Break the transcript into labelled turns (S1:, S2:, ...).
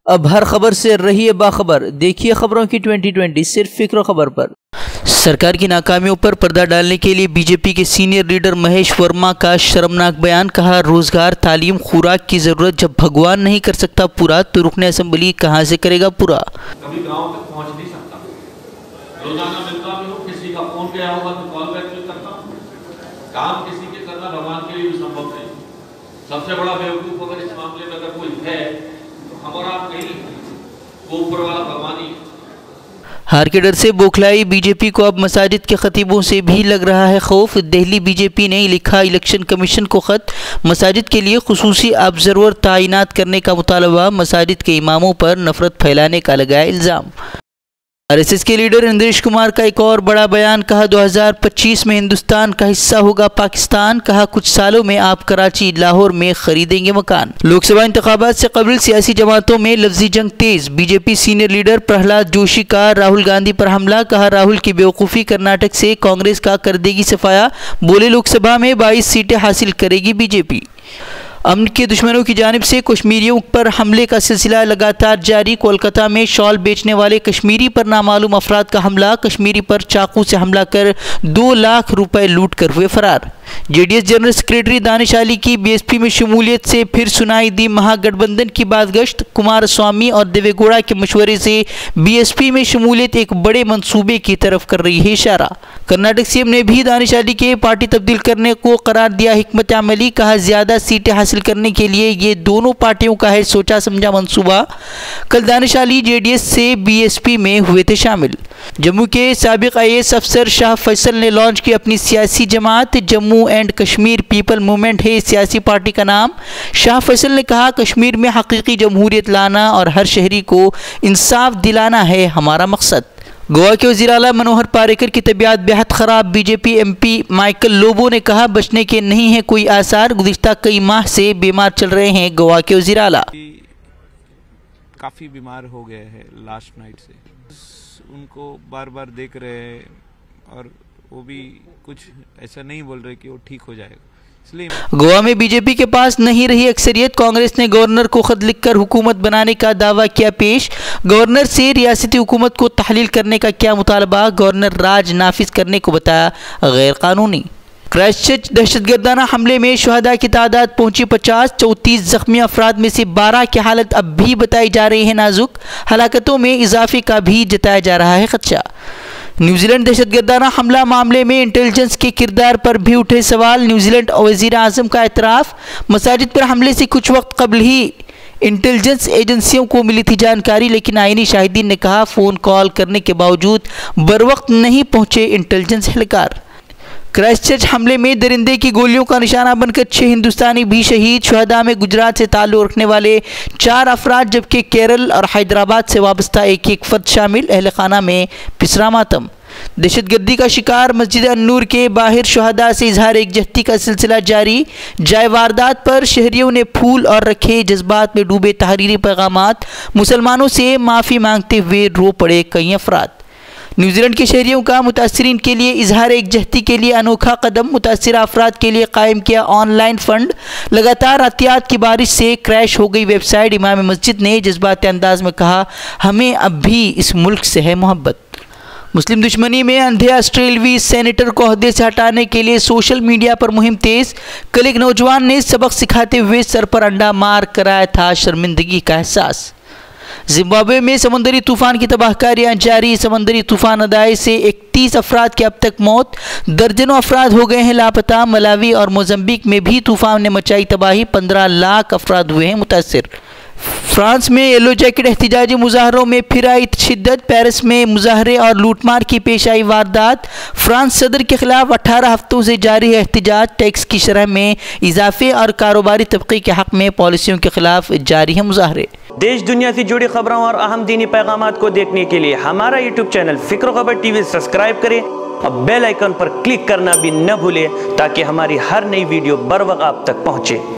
S1: अब हर खबर से रहिए बाखबर। देखिए खबरों की 2020 सिर्फ फिक्र खबर पर। सरकार की नाकामियों पर पर्दा डालने के लिए बीजेपी के सीनियर लीडर महेश वर्मा का शर्मनाक बयान। कहा, रोजगार, तालीम, खुराक की जरूरत जब भगवान नहीं कर सकता पूरा तो रुकने असेंबली कहां से करेगा पूरा।
S2: कभी गांव तक पहुंच नहीं सकता, रोजाना मिलता भी हूं, किसी का फोन गया होगा तो कॉल बैक भी करता हूं। काम किसी के करना भगवान के लिए भी संभव नहीं। सबसे बड़ा बेवकूफ अगर इस मामले में अगर कोई है तो हमारा आप नहीं, वो ऊपर वाला भगवान ही।
S1: हार के डर से बौखलाई बीजेपी को अब मसाजिद के खतीबों से भी लग रहा है खौफ। दिल्ली बीजेपी ने लिखा इलेक्शन कमीशन को खत, मसाजिद के लिए खुसूसी ऑब्जर्वर तैनात करने का मुतालबा। मसाजिद के इमामों पर नफरत फैलाने का लगाया इल्ज़ाम। आरएसएस के लीडर इंद्रेश कुमार का एक और बड़ा बयान। कहा, 2025 में हिंदुस्तान का हिस्सा होगा पाकिस्तान। कहा, कुछ सालों में आप कराची, लाहौर में खरीदेंगे मकान। लोकसभा इंतखाबात से कबल सियासी जमातों में लफ्जी जंग तेज। BJP senior leader Prahlad Joshi का राहुल गांधी पर हमला। कहा, राहुल की बेवकूफ़ी कर्नाटक से कांग्रेस का कर देगी सफाया। बोले, लोकसभा में 22 सीटें हासिल करेगी बीजेपी। अमन के दुश्मनों की जानिब से कश्मीरियों पर हमले का सिलसिला लगातार जारी। कोलकाता में शॉल बेचने वाले कश्मीरी पर नामालूम अफराद का हमला। कश्मीरी पर चाकू से हमला कर 2 लाख रुपए लूट कर हुए फरार। JDS general secretary Danish Ali की बीएसपी में शमूलियत से फिर सुनाई दी महागठबंधन की बातगश्त। कुमारस्वामी और देवेगौड़ा के मशवरे से बीएसपी में शमूलियत एक बड़े मंसूबे की तरफ कर रही है इशारा। कर्नाटक सीएम ने भी दानिश अली के पार्टी तब्दील करने को करार दिया हिकमत अमली। कहा, ज्यादा सीटें हासिल करने के लिए ये दोनों पार्टियों का है सोचा समझा मंसूबा। कल दानिश अली जेडीएस से बीएसपी में हुए थे शामिल। जम्मू के साबिक आईएएस अफसर शाह फैसल ने लॉन्च की अपनी सियासी जमात। Jammu and Kashmir people movement है सियासी पार्टी का नाम। शाह फैसल ने कहा, कश्मीर में हकीकी जमहूरियत लाना और हर शहरी को इंसाफ दिलाना है हमारा मकसद। गोवा के वज़ीर आला मनोहर पारिकर की तबीयत बेहद ख़राब। बीजेपी एमपी माइकल लोबो ने कहा, बचने के नहीं है कोई आसार। गुज़िश्ता कई माह से बीमार चल रहे हैं गोवा के वज़ीर आला।
S3: काफ़ी बीमार हो गए हैं लास्ट नाइट से, उनको बार बार देख रहे हैं और वो भी कुछ ऐसा नहीं बोल रहे कि वो ठीक हो जाएगा। इसलिए
S1: गोवा में बीजेपी के पास नहीं रही अक्सरियत। कांग्रेस ने गवर्नर को खत लिखकर हुकूमत बनाने का दावा किया पेश। गवर्नर से रियासती हुकूमत को तहलील करने का क्या मुतालबा। गवर्नर राज नाफिज करने को बताया गैर कानूनी। क्राइस्टचर्च दहशतगर्दाना हमले में शुहदा की तादाद पहुंची 50। 34 जख्मी अफराद में से 12 की हालत अब भी बताई जा रही है नाजुक। हलाकतों में इजाफे का भी जताया जा रहा है खदशा। न्यूजीलैंड दहशतगर्दाना हमला मामले में इंटेलिजेंस के किरदार पर भी उठे सवाल। न्यूजीलैंड वज़ीर आज़म का एतराफ़। मसाजिद पर हमले से कुछ वक्त कबल ही इंटेलिजेंस एजेंसियों को मिली थी जानकारी, लेकिन आईनी शाहिदीन ने कहा फ़ोन कॉल करने के बावजूद बरवक्त नहीं पहुंचे इंटेलिजेंस एहलकार। क्राइस्टचर्च हमले में दरिंदे की गोलियों का निशाना बनकर 6 हिंदुस्तानी भी शहीद। शुहदा में गुजरात से ताल्लुक़ रखने वाले 4 अफराद जबकि केरल और हैदराबाद से वाबस्ता एक फर्द शामिल। अहल खाना में पिसरा मातम। दहशतगर्दी का शिकार मस्जिद अन्नूर के बाहर शुहदा से इजहार एकजहती का सिलसिला जारी। जाए वारदात पर शहरियों ने फूल और रखे जज्बात में डूबे तहरीरी पैगामात। मुसलमानों से माफ़ी मांगते हुए रो पड़े कई अफराद। न्यूजीलैंड के शहरियों का मुतासरीन के लिए इजहार एकजहती के लिए अनोखा कदम। मुतासरा अफराद के लिए कायम किया ऑनलाइन फ़ंड। लगातार एहतियात की बारिश से क्रैश हो गई वेबसाइट। इमाम मस्जिद ने जज्बाती अंदाज में कहा, हमें अब भी इस मुल्क से है मोहब्बत। मुस्लिम दुश्मनी में अंधे ऑस्ट्रेलवी सेनेटर को ओहदे से हटाने के लिए सोशल मीडिया पर मुहिम तेज। कल एक नौजवान ने सबक सिखाते हुए सर पर अंडा मार कराया था शर्मिंदगी का एहसास। जिम्बाब्वे में समंदरी तूफान की तबाहकारियां जारी। समंदरी तूफान अदाई से 31 अफराद की अब तक मौत। दर्जनों अफराद हो गए हैं लापता। मलावी और मोजम्बिक में भी तूफान ने मचाई तबाही। 15 लाख अफराद हुए हैं मुतासिर। फ्रांस में येलो जैकेट एहतिजाजी मुजाहरों में फिर आई शिद्दत। पेरिस में मुजाहरे और लूटमार की पेश आई वारदात। फ्रांस सदर के खिलाफ 18 हफ्तों से जारी है एहतिजाज। टैक्स की शरह में इजाफे और कारोबारी तबके के हक में पॉलिसियों के खिलाफ जारी है मुजाहरे।
S4: देश दुनिया से जुड़ी खबरों और अहम दीनी पैगामात को देखने के लिए हमारा यूट्यूब चैनल फिक्र खबर टीवी सब्सक्राइब करें और बेल आइकन पर क्लिक करना भी न भूलें ताकि हमारी हर नई वीडियो बर वक्त आप तक पहुँचे।